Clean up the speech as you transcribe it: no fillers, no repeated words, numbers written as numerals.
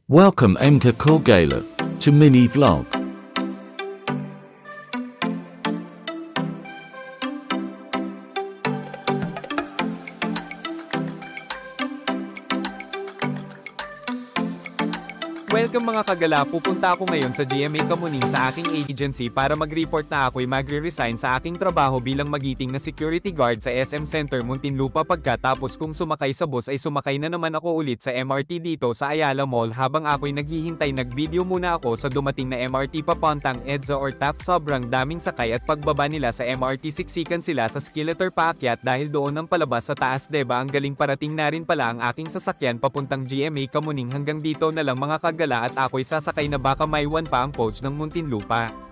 Welcome Emka Korgala to Mini Vlog. Welcome mga kagala, pupunta ako ngayon sa GMA Kamuning sa aking agency para mag-report na ako'y magre-resign sa aking trabaho bilang magiting na security guard sa SM Center Muntinlupa pagkatapos kung sumakay sa bus ay sumakay na naman ako ulit sa MRT dito sa Ayala Mall habang ako'y naghihintay nag-video muna ako sa dumating na MRT papuntang EDSA or TAP sobrang daming sakay at pagbaba nila sa MRT siksikan sila sa skeletor paakyat dahil doon ang palabas sa taas deba ang galing parating na rin pala ang aking sasakyan papuntang GMA Kamuning hanggang dito na lang mga kagala at ako'y sasakay na baka maiwan pa ang coach ng Muntinlupa.